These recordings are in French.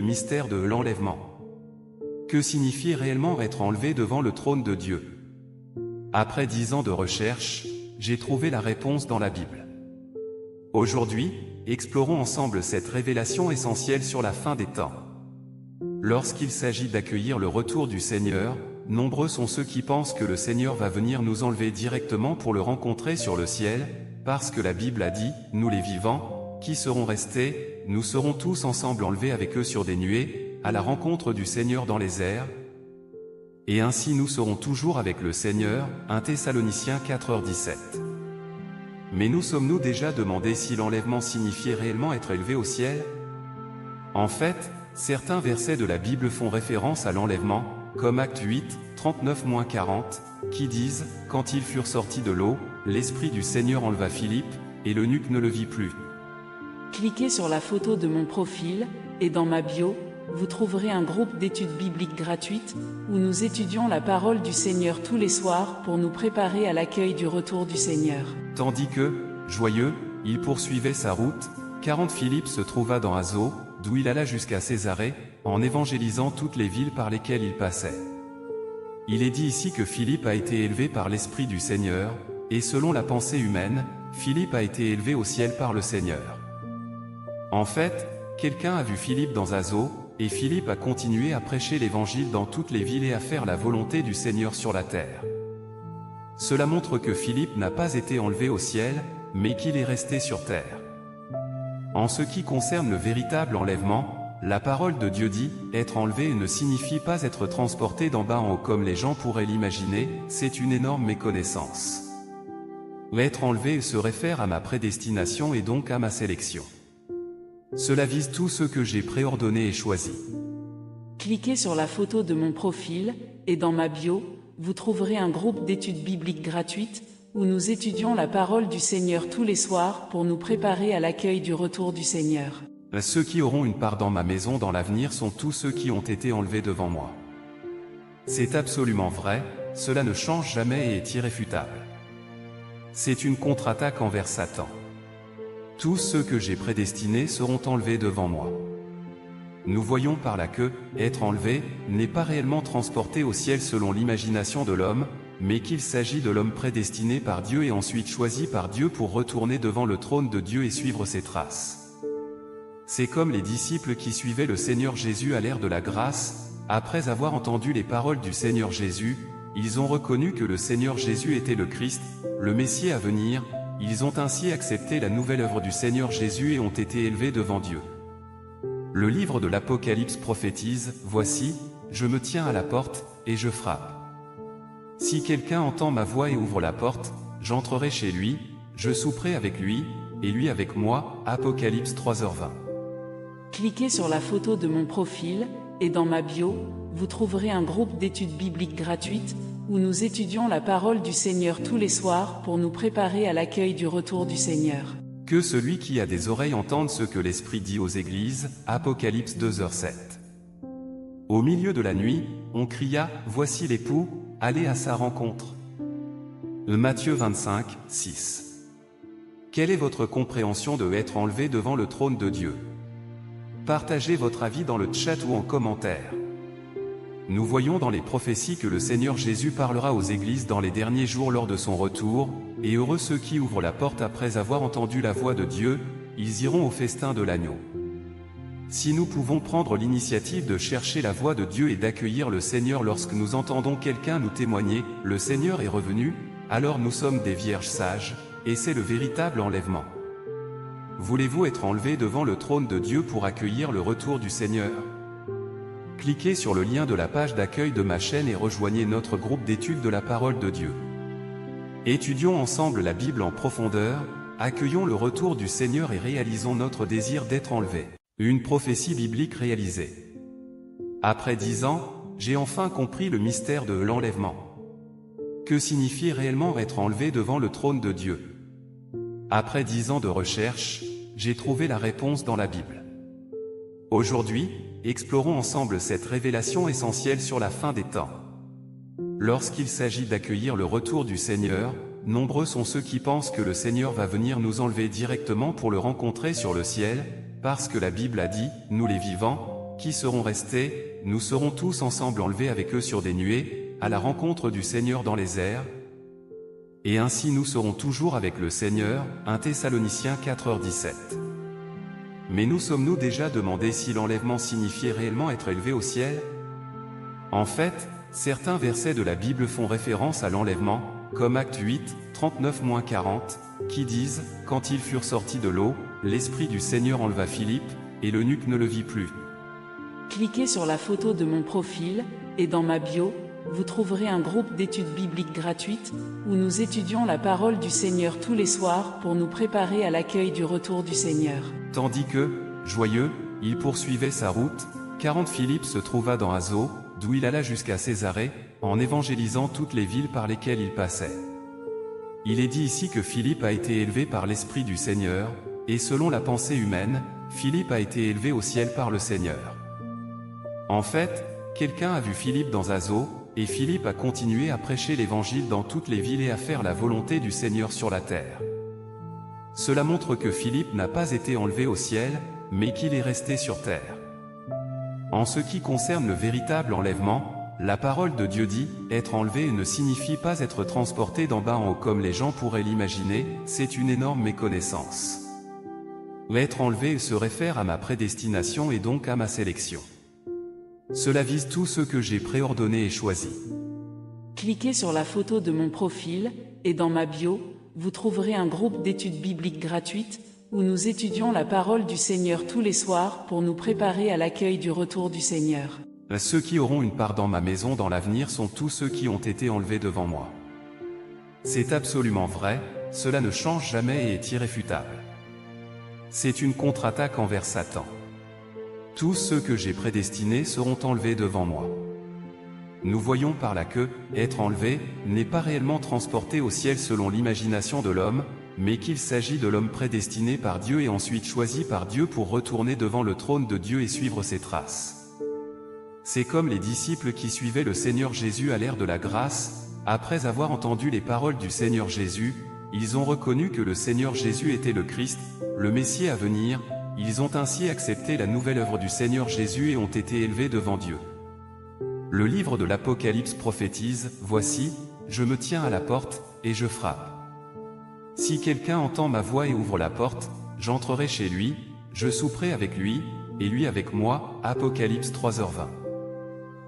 Le mystère de l'enlèvement. Que signifie réellement être enlevé devant le trône de Dieu? Après 10 ans de recherche, j'ai trouvé la réponse dans la Bible. Aujourd'hui, explorons ensemble cette révélation essentielle sur la fin des temps. Lorsqu'il s'agit d'accueillir le retour du Seigneur, nombreux sont ceux qui pensent que le Seigneur va venir nous enlever directement pour le rencontrer sur le ciel, parce que la Bible a dit, nous les vivants, qui serons restés, nous serons tous ensemble enlevés avec eux sur des nuées, à la rencontre du Seigneur dans les airs, et ainsi nous serons toujours avec le Seigneur, 1 Thessaloniciens 4h17. Mais nous sommes-nous déjà demandé si l'enlèvement signifiait réellement être élevé au ciel? En fait, certains versets de la Bible font référence à l'enlèvement, comme Actes 8, 39-40, qui disent, quand ils furent sortis de l'eau, l'Esprit du Seigneur enleva Philippe, et l'eunuque ne le vit plus. Cliquez sur la photo de mon profil, et dans ma bio, vous trouverez un groupe d'études bibliques gratuites, où nous étudions la parole du Seigneur tous les soirs pour nous préparer à l'accueil du retour du Seigneur. Tandis que, joyeux, il poursuivait sa route, 40 Philippe se trouva dans Azo, d'où il alla jusqu'à Césarée, en évangélisant toutes les villes par lesquelles il passait. Il est dit ici que Philippe a été élevé par l'Esprit du Seigneur, et selon la pensée humaine, Philippe a été élevé au ciel par le Seigneur. En fait, quelqu'un a vu Philippe dans Azo, et Philippe a continué à prêcher l'évangile dans toutes les villes et à faire la volonté du Seigneur sur la terre. Cela montre que Philippe n'a pas été enlevé au ciel, mais qu'il est resté sur terre. En ce qui concerne le véritable enlèvement, la parole de Dieu dit, être enlevé ne signifie pas être transporté d'en bas en haut comme les gens pourraient l'imaginer, c'est une énorme méconnaissance. Être enlevé se réfère à ma prédestination et donc à ma sélection. Cela vise tous ceux que j'ai préordonnés et choisis. Cliquez sur la photo de mon profil, et dans ma bio, vous trouverez un groupe d'études bibliques gratuites, où nous étudions la parole du Seigneur tous les soirs pour nous préparer à l'accueil du retour du Seigneur. Ceux qui auront une part dans ma maison dans l'avenir sont tous ceux qui ont été enlevés devant moi. C'est absolument vrai, cela ne change jamais et est irréfutable. C'est une contre-attaque envers Satan. Tous ceux que j'ai prédestinés seront enlevés devant moi. Nous voyons par là que, être enlevé, n'est pas réellement transporté au ciel selon l'imagination de l'homme, mais qu'il s'agit de l'homme prédestiné par Dieu et ensuite choisi par Dieu pour retourner devant le trône de Dieu et suivre ses traces. C'est comme les disciples qui suivaient le Seigneur Jésus à l'ère de la grâce, après avoir entendu les paroles du Seigneur Jésus, ils ont reconnu que le Seigneur Jésus était le Christ, le Messie à venir, ils ont ainsi accepté la nouvelle œuvre du Seigneur Jésus et ont été élevés devant Dieu. Le livre de l'Apocalypse prophétise, « Voici, je me tiens à la porte, et je frappe. Si quelqu'un entend ma voix et ouvre la porte, j'entrerai chez lui, je souperai avec lui, et lui avec moi. » Apocalypse 3h20. Cliquez sur la photo de mon profil, et dans ma bio, vous trouverez un groupe d'études bibliques gratuites, où nous étudions la parole du Seigneur tous les soirs pour nous préparer à l'accueil du retour du Seigneur. Que celui qui a des oreilles entende ce que l'Esprit dit aux églises. Apocalypse 2h7. Au milieu de la nuit, on cria, « Voici l'époux, allez à sa rencontre. » Matthieu 25, 6. Quelle est votre compréhension de être enlevé devant le trône de Dieu? Partagez votre avis dans le chat ou en commentaire. Nous voyons dans les prophéties que le Seigneur Jésus parlera aux églises dans les derniers jours lors de son retour, et heureux ceux qui ouvrent la porte après avoir entendu la voix de Dieu, ils iront au festin de l'agneau. Si nous pouvons prendre l'initiative de chercher la voix de Dieu et d'accueillir le Seigneur lorsque nous entendons quelqu'un nous témoigner, « Le Seigneur est revenu », alors nous sommes des vierges sages, et c'est le véritable enlèvement. Voulez-vous être enlevé devant le trône de Dieu pour accueillir le retour du Seigneur? Cliquez sur le lien de la page d'accueil de ma chaîne et rejoignez notre groupe d'études de la parole de Dieu. Étudions ensemble la Bible en profondeur, accueillons le retour du Seigneur et réalisons notre désir d'être enlevé. Une prophétie biblique réalisée. Après 10 ans, j'ai enfin compris le mystère de l'enlèvement. Que signifie réellement être enlevé devant le trône de Dieu? Après 10 ans de recherche, j'ai trouvé la réponse dans la Bible. Aujourd'hui, explorons ensemble cette révélation essentielle sur la fin des temps. Lorsqu'il s'agit d'accueillir le retour du Seigneur, nombreux sont ceux qui pensent que le Seigneur va venir nous enlever directement pour le rencontrer sur le ciel, parce que la Bible a dit, nous les vivants, qui seront restés, nous serons tous ensemble enlevés avec eux sur des nuées, à la rencontre du Seigneur dans les airs. Et ainsi nous serons toujours avec le Seigneur. 1 Thessaloniciens 4h17. Mais nous sommes-nous déjà demandé si l'enlèvement signifiait réellement être élevé au ciel? En fait, certains versets de la Bible font référence à l'enlèvement, comme Actes 8, 39-40, qui disent « Quand ils furent sortis de l'eau, l'Esprit du Seigneur enleva Philippe, et l'eunuque ne le vit plus. » Cliquez sur la photo de mon profil, et dans ma bio, vous trouverez un groupe d'études bibliques gratuites, où nous étudions la parole du Seigneur tous les soirs pour nous préparer à l'accueil du retour du Seigneur. Tandis que, joyeux, il poursuivait sa route, 40 Philippe se trouva dans Azo, d'où il alla jusqu'à Césarée, en évangélisant toutes les villes par lesquelles il passait. Il est dit ici que Philippe a été élevé par l'Esprit du Seigneur, et selon la pensée humaine, Philippe a été élevé au ciel par le Seigneur. En fait, quelqu'un a vu Philippe dans Azo, et Philippe a continué à prêcher l'Évangile dans toutes les villes et à faire la volonté du Seigneur sur la terre. Cela montre que Philippe n'a pas été enlevé au ciel, mais qu'il est resté sur terre. En ce qui concerne le véritable enlèvement, la parole de Dieu dit « Être enlevé » ne signifie pas être transporté d'en bas en haut comme les gens pourraient l'imaginer, c'est une énorme méconnaissance. Être enlevé se réfère à ma prédestination et donc à ma sélection. Cela vise tous ceux que j'ai préordonnés et choisis. Cliquez sur la photo de mon profil, et dans ma bio, vous trouverez un groupe d'études bibliques gratuites, où nous étudions la parole du Seigneur tous les soirs pour nous préparer à l'accueil du retour du Seigneur. Ceux qui auront une part dans ma maison dans l'avenir sont tous ceux qui ont été enlevés devant moi. C'est absolument vrai, cela ne change jamais et est irréfutable. C'est une contre-attaque envers Satan. Tous ceux que j'ai prédestinés seront enlevés devant moi. Nous voyons par là que, être enlevé, n'est pas réellement transporté au ciel selon l'imagination de l'homme, mais qu'il s'agit de l'homme prédestiné par Dieu et ensuite choisi par Dieu pour retourner devant le trône de Dieu et suivre ses traces. C'est comme les disciples qui suivaient le Seigneur Jésus à l'ère de la grâce, après avoir entendu les paroles du Seigneur Jésus, ils ont reconnu que le Seigneur Jésus était le Christ, le Messie à venir, ils ont ainsi accepté la nouvelle œuvre du Seigneur Jésus et ont été élevés devant Dieu. Le livre de l'Apocalypse prophétise, « Voici, je me tiens à la porte, et je frappe. Si quelqu'un entend ma voix et ouvre la porte, j'entrerai chez lui, je souperai avec lui, et lui avec moi. » Apocalypse 3h20.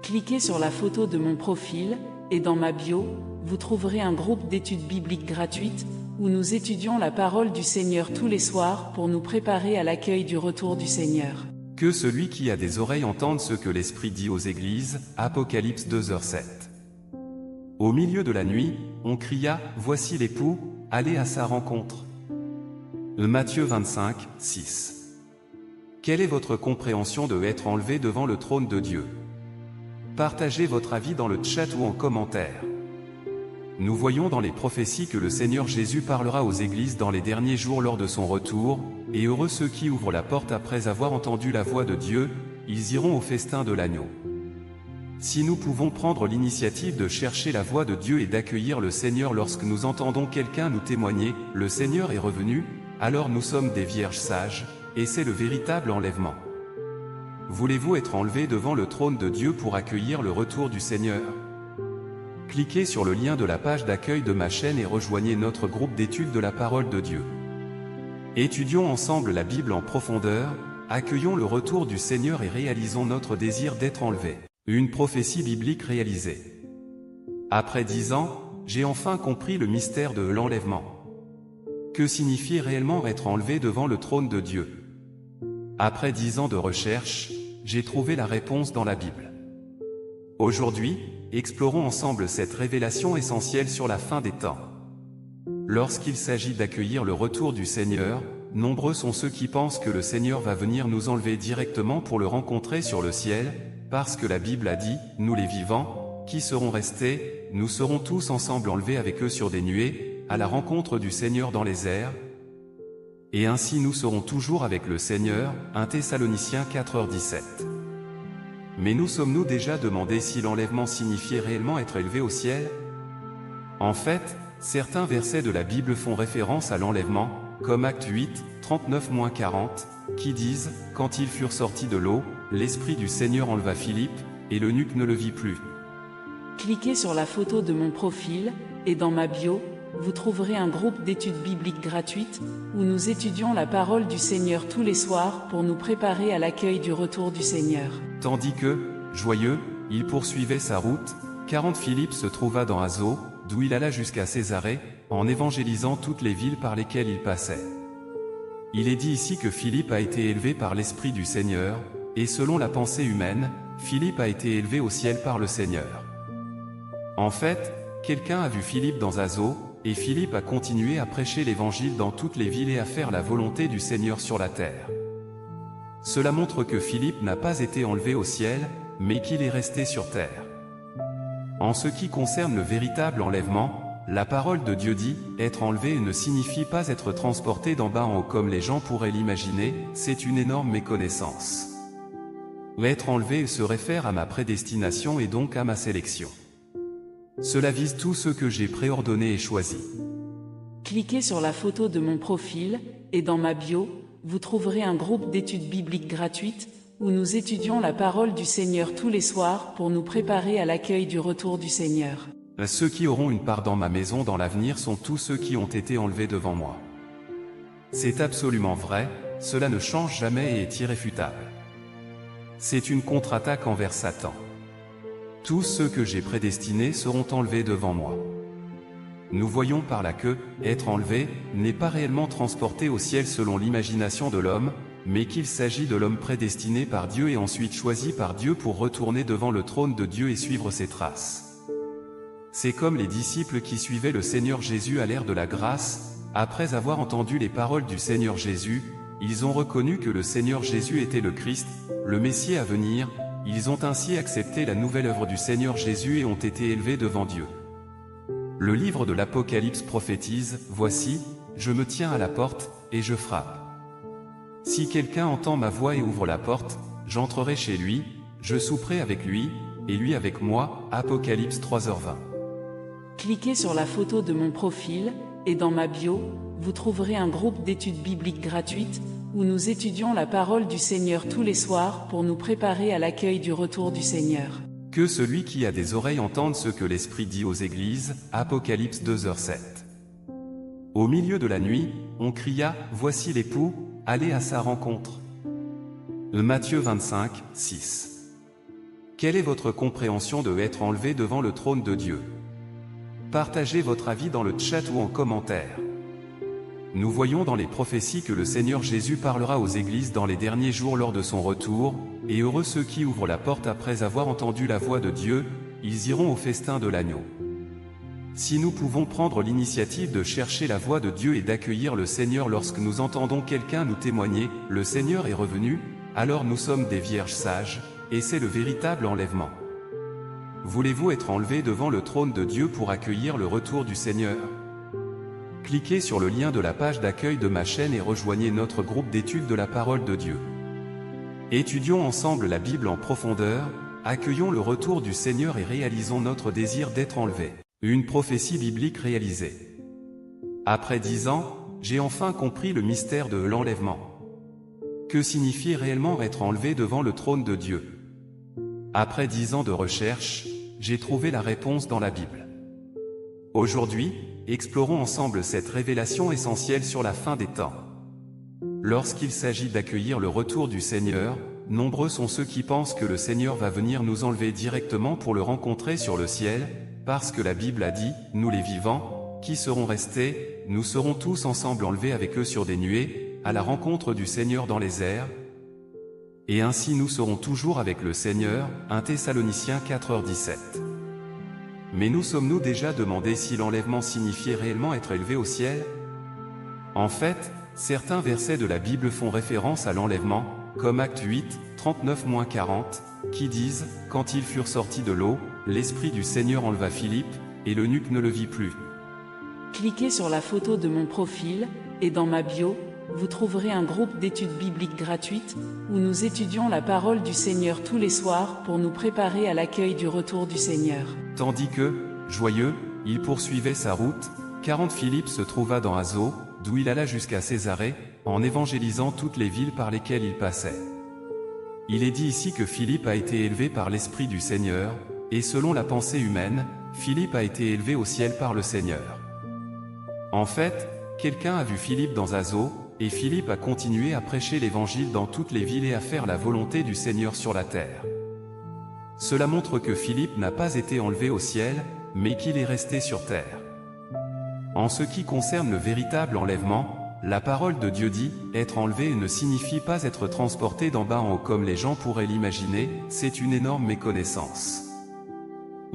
Cliquez sur la photo de mon profil, et dans ma bio, vous trouverez un groupe d'études bibliques gratuites, où nous étudions la parole du Seigneur tous les soirs pour nous préparer à l'accueil du retour du Seigneur. Que celui qui a des oreilles entende ce que l'Esprit dit aux églises. Apocalypse 2h7. Au milieu de la nuit, on cria, « Voici l'époux, allez à sa rencontre. » Matthieu 25, 6. Quelle est votre compréhension de être enlevé devant le trône de Dieu? Partagez votre avis dans le chat ou en commentaire. Nous voyons dans les prophéties que le Seigneur Jésus parlera aux églises dans les derniers jours lors de son retour, et heureux ceux qui ouvrent la porte après avoir entendu la voix de Dieu, ils iront au festin de l'agneau. Si nous pouvons prendre l'initiative de chercher la voix de Dieu et d'accueillir le Seigneur lorsque nous entendons quelqu'un nous témoigner « Le Seigneur est revenu », alors nous sommes des vierges sages, et c'est le véritable enlèvement. Voulez-vous être enlevé devant le trône de Dieu pour accueillir le retour du Seigneur? Cliquez sur le lien de la page d'accueil de ma chaîne et rejoignez notre groupe d'études de la parole de Dieu. Étudions ensemble la Bible en profondeur, accueillons le retour du Seigneur et réalisons notre désir d'être enlevé. Une prophétie biblique réalisée. Après 10 ans, j'ai enfin compris le mystère de l'enlèvement. Que signifie réellement être enlevé devant le trône de Dieu? Après 10 ans de recherche, j'ai trouvé la réponse dans la Bible. Aujourd'hui, explorons ensemble cette révélation essentielle sur la fin des temps. Lorsqu'il s'agit d'accueillir le retour du Seigneur, nombreux sont ceux qui pensent que le Seigneur va venir nous enlever directement pour le rencontrer sur le ciel, parce que la Bible a dit, nous les vivants, qui serons restés, nous serons tous ensemble enlevés avec eux sur des nuées, à la rencontre du Seigneur dans les airs, et ainsi nous serons toujours avec le Seigneur. 1 Thessaloniciens 4h17. Mais nous sommes-nous déjà demandé si l'enlèvement signifiait réellement être élevé au ciel? En fait, certains versets de la Bible font référence à l'enlèvement, comme Actes 8, 39-40, qui disent « Quand ils furent sortis de l'eau, l'Esprit du Seigneur enleva Philippe, et l'eunuque ne le vit plus. Cliquez sur la photo de mon profil, et dans ma bio, vous trouverez un groupe d'études bibliques gratuites, où nous étudions la parole du Seigneur tous les soirs pour nous préparer à l'accueil du retour du Seigneur. Tandis que, joyeux, il poursuivait sa route, 40 Philippe se trouva dans Azo, d'où il alla jusqu'à Césarée, en évangélisant toutes les villes par lesquelles il passait. Il est dit ici que Philippe a été élevé par l'Esprit du Seigneur, et selon la pensée humaine, Philippe a été élevé au ciel par le Seigneur. En fait, quelqu'un a vu Philippe dans Azo, et Philippe a continué à prêcher l'évangile dans toutes les villes et à faire la volonté du Seigneur sur la terre. Cela montre que Philippe n'a pas été enlevé au ciel, mais qu'il est resté sur terre. En ce qui concerne le véritable enlèvement, la parole de Dieu dit « être enlevé » ne signifie pas être transporté d'en bas en haut comme les gens pourraient l'imaginer, c'est une énorme méconnaissance. Être enlevé se réfère à ma prédestination et donc à ma sélection. Cela vise tous ceux que j'ai préordonnés et choisis. Cliquez sur la photo de mon profil, et dans ma bio, vous trouverez un groupe d'études bibliques gratuites, où nous étudions la parole du Seigneur tous les soirs pour nous préparer à l'accueil du retour du Seigneur. Ceux qui auront une part dans ma maison dans l'avenir sont tous ceux qui ont été enlevés devant moi. C'est absolument vrai, cela ne change jamais et est irréfutable. C'est une contre-attaque envers Satan. Tous ceux que j'ai prédestinés seront enlevés devant moi. Nous voyons par là que, être enlevé, n'est pas réellement transporté au ciel selon l'imagination de l'homme, mais qu'il s'agit de l'homme prédestiné par Dieu et ensuite choisi par Dieu pour retourner devant le trône de Dieu et suivre ses traces. C'est comme les disciples qui suivaient le Seigneur Jésus à l'ère de la grâce, après avoir entendu les paroles du Seigneur Jésus, ils ont reconnu que le Seigneur Jésus était le Christ, le Messie à venir, ils ont ainsi accepté la nouvelle œuvre du Seigneur Jésus et ont été élevés devant Dieu. Le livre de l'Apocalypse prophétise, « Voici, je me tiens à la porte, et je frappe. Si quelqu'un entend ma voix et ouvre la porte, j'entrerai chez lui, je souperai avec lui, et lui avec moi. » Apocalypse 3h20. Cliquez sur la photo de mon profil, et dans ma bio, vous trouverez un groupe d'études bibliques gratuites, où nous étudions la parole du Seigneur tous les soirs pour nous préparer à l'accueil du retour du Seigneur. Que celui qui a des oreilles entende ce que l'Esprit dit aux églises. Apocalypse 2h7. Au milieu de la nuit, on cria, « Voici l'époux, allez à sa rencontre. » Matthieu 25, 6. Quelle est votre compréhension de être enlevé devant le trône de Dieu? Partagez votre avis dans le chat ou en commentaire. Nous voyons dans les prophéties que le Seigneur Jésus parlera aux églises dans les derniers jours lors de son retour, et heureux ceux qui ouvrent la porte après avoir entendu la voix de Dieu, ils iront au festin de l'agneau. Si nous pouvons prendre l'initiative de chercher la voix de Dieu et d'accueillir le Seigneur lorsque nous entendons quelqu'un nous témoigner « Le Seigneur est revenu », alors nous sommes des vierges sages, et c'est le véritable enlèvement. Voulez-vous être enlevé devant le trône de Dieu pour accueillir le retour du Seigneur? Cliquez sur le lien de la page d'accueil de ma chaîne et rejoignez notre groupe d'études de la parole de Dieu. Étudions ensemble la Bible en profondeur, accueillons le retour du Seigneur et réalisons notre désir d'être enlevé. Une prophétie biblique réalisée. Après 10 ans, j'ai enfin compris le mystère de l'enlèvement. Que signifie réellement être enlevé devant le trône de Dieu? Après 10 ans de recherche, j'ai trouvé la réponse dans la Bible. Aujourd'hui, explorons ensemble cette révélation essentielle sur la fin des temps. Lorsqu'il s'agit d'accueillir le retour du Seigneur, nombreux sont ceux qui pensent que le Seigneur va venir nous enlever directement pour le rencontrer sur le ciel, parce que la Bible a dit, nous les vivants, qui serons restés, nous serons tous ensemble enlevés avec eux sur des nuées, à la rencontre du Seigneur dans les airs, et ainsi nous serons toujours avec le Seigneur. 1 Thessaloniciens 4h17. Mais nous sommes-nous déjà demandé si l'enlèvement signifiait réellement être élevé au ciel? En fait, certains versets de la Bible font référence à l'enlèvement, comme Acte 8, 39-40, qui disent « Quand ils furent sortis de l'eau, l'Esprit du Seigneur enleva Philippe, et l'eunuque ne le vit plus. » Cliquez sur la photo de mon profil, et dans ma bio, vous trouverez un groupe d'études bibliques gratuites, où nous étudions la parole du Seigneur tous les soirs pour nous préparer à l'accueil du retour du Seigneur. Tandis que, joyeux, il poursuivait sa route, 40 Philippe se trouva dans Azo, d'où il alla jusqu'à Césarée, en évangélisant toutes les villes par lesquelles il passait. Il est dit ici que Philippe a été élevé par l'Esprit du Seigneur, et selon la pensée humaine, Philippe a été élevé au ciel par le Seigneur. En fait, quelqu'un a vu Philippe dans Azo, et Philippe a continué à prêcher l'Évangile dans toutes les villes et à faire la volonté du Seigneur sur la terre. Cela montre que Philippe n'a pas été enlevé au ciel, mais qu'il est resté sur terre. En ce qui concerne le véritable enlèvement, la parole de Dieu dit « être enlevé » ne signifie pas être transporté d'en bas en haut comme les gens pourraient l'imaginer, c'est une énorme méconnaissance.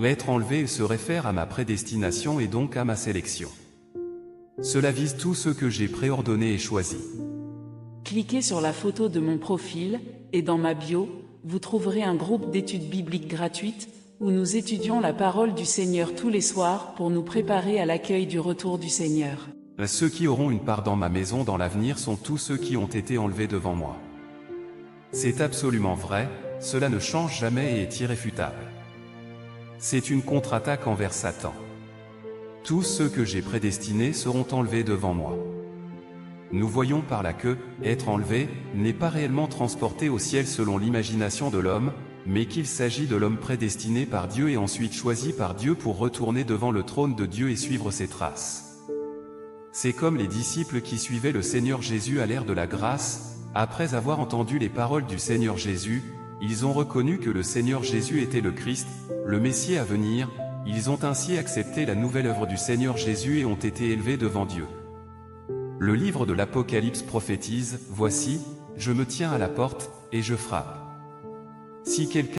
Être enlevé se réfère à ma prédestination et donc à ma sélection. Cela vise tous ceux que j'ai préordonnés et choisis. Cliquez sur la photo de mon profil, et dans ma bio, vous trouverez un groupe d'études bibliques gratuites, où nous étudions la parole du Seigneur tous les soirs pour nous préparer à l'accueil du retour du Seigneur. Ceux qui auront une part dans ma maison dans l'avenir sont tous ceux qui ont été enlevés devant moi. C'est absolument vrai, cela ne change jamais et est irréfutable. C'est une contre-attaque envers Satan. Tous ceux que j'ai prédestinés seront enlevés devant moi. Nous voyons par là que, être enlevé, n'est pas réellement transporté au ciel selon l'imagination de l'homme, mais qu'il s'agit de l'homme prédestiné par Dieu et ensuite choisi par Dieu pour retourner devant le trône de Dieu et suivre ses traces. C'est comme les disciples qui suivaient le Seigneur Jésus à l'ère de la grâce, après avoir entendu les paroles du Seigneur Jésus, ils ont reconnu que le Seigneur Jésus était le Christ, le Messie à venir, ils ont ainsi accepté la nouvelle œuvre du Seigneur Jésus et ont été élevés devant Dieu. Le livre de l'Apocalypse prophétise, « Voici, je me tiens à la porte, et je frappe. Si quelqu'un